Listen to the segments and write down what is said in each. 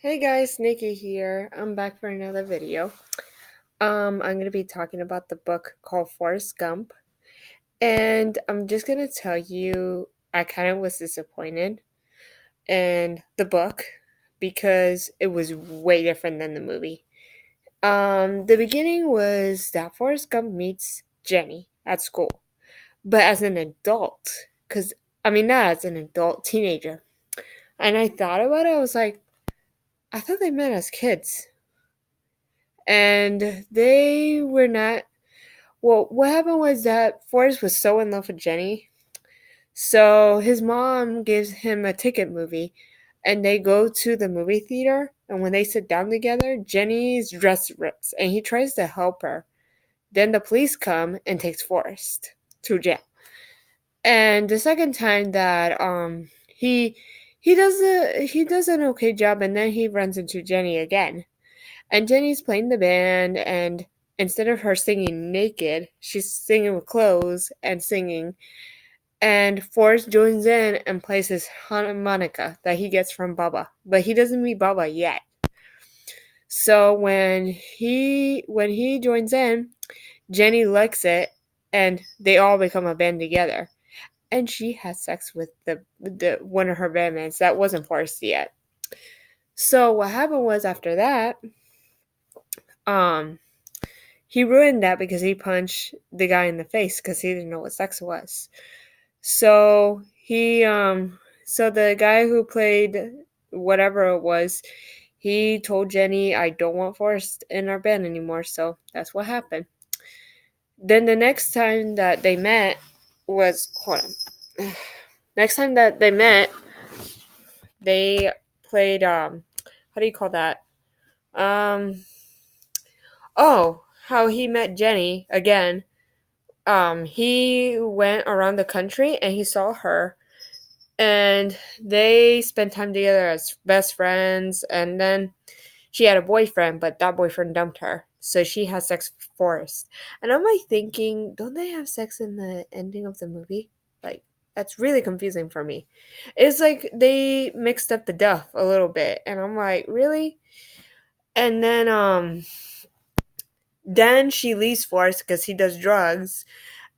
Hey guys, Nikki here. I'm back for another video. I'm gonna be talking about the book called Forrest Gump, and I'm just gonna tell you I kind of was disappointed in the book because it was way different than the movie. The beginning was that Forrest Gump meets Jenny at school, but as an adult, not as an adult, teenager. And I thought about it, I was like, I thought they met as kids. And they were not. Well, what happened was that Forrest was so in love with Jenny, so his mom gives him a ticket movie, and they go to the movie theater. And when they sit down together, Jenny's dress rips, and he tries to help her. Then the police come and takes Forrest to jail. And the second time that he does an okay job, and then he runs into Jenny again. And Jenny's playing the band, and instead of her singing naked, she's singing with clothes and singing. And Forrest joins in and plays his harmonica that he gets from Bubba, but he doesn't meet Bubba yet. So when he joins in, Jenny likes it, and they all become a band together. And she has sex with the one of her bandmates that wasn't Forrest yet. So what happened was after that, um, he ruined that because he punched the guy in the face because he didn't know what sex was. So so the guy who played whatever it was, he told Jenny, I don't want Forrest in our band anymore. So that's what happened. Then the next time that they met was, hold on. Next time that they met, they played, how do you call that? Um, oh, how he met Jenny again. He went around the country and he saw her, and they spent time together as best friends. And then she had a boyfriend, but that boyfriend dumped her, so she has sex with Forrest. And I'm like thinking, don't they have sex in the ending of the movie? Like, that's really confusing for me. It's like they mixed up the duff a little bit, and I'm like, really? And then she leaves Forrest because he does drugs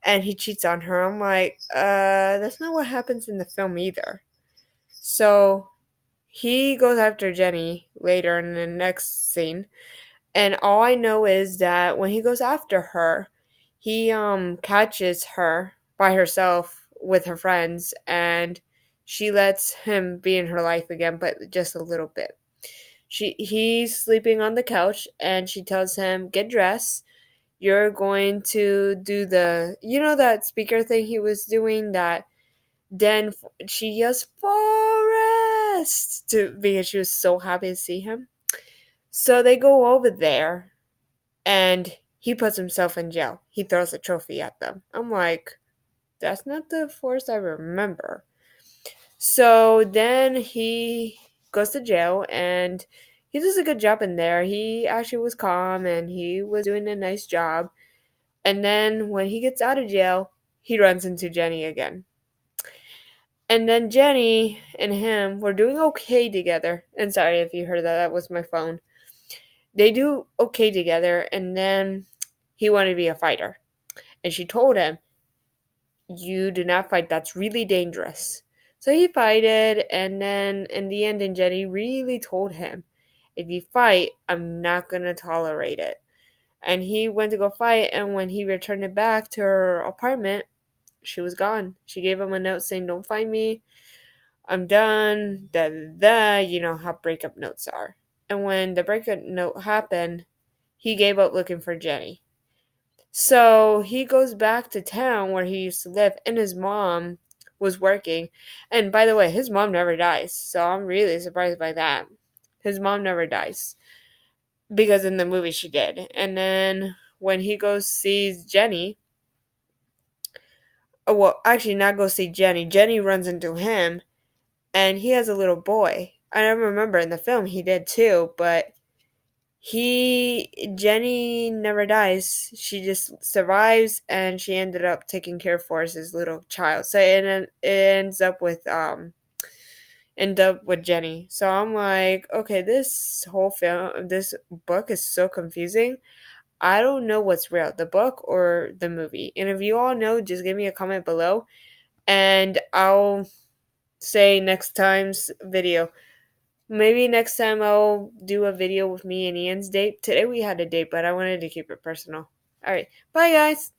and he cheats on her. I'm like, that's not what happens in the film either. So he goes after Jenny later in the next scene, and all I know is that when he goes after her, he catches her by herself with her friends, and she lets him be in her life again, but just a little bit. He's sleeping on the couch, and she tells him, "Get dressed. You're going to do that speaker thing he was doing that." Then she yells Forrest because she was so happy to see him. So they go over there, and he puts himself in jail. He throws a trophy at them. I'm like, that's not the Forrest I remember. So then he goes to jail, and he does a good job in there. He actually was calm, and he was doing a nice job. And then when he gets out of jail, he runs into Jenny again. And then Jenny and him were doing okay together. And sorry if you heard that, that was my phone. They do okay together, and then he wanted to be a fighter. And she told him, you do not fight, that's really dangerous. So he fighted, and then in the end, and Jenny really told him, if you fight, I'm not going to tolerate it. And he went to go fight, and when he returned it back to her apartment, she was gone. She gave him a note saying, don't find me, I'm done, da da da, you know how breakup notes are. And when the breakup note happened, he gave up looking for Jenny. So he goes back to town where he used to live, and his mom was working. And by the way, his mom never dies, so I'm really surprised by that. His mom never dies because in the movie she did. And then when he goes sees Jenny, oh, well, actually, not go see Jenny. Jenny runs into him, and he has a little boy. I don't remember in the film he did too, but Jenny never dies. She just survives, and she ended up taking care of Forrest's little child. So it ends up with end up with Jenny. So I'm like, okay, this book is so confusing. I don't know what's real, the book or the movie. And if you all know, just give me a comment below and I'll say next time's video. Maybe next time I'll do a video with me and Ian's date. Today we had a date, but I wanted to keep it personal. All right. Bye, guys.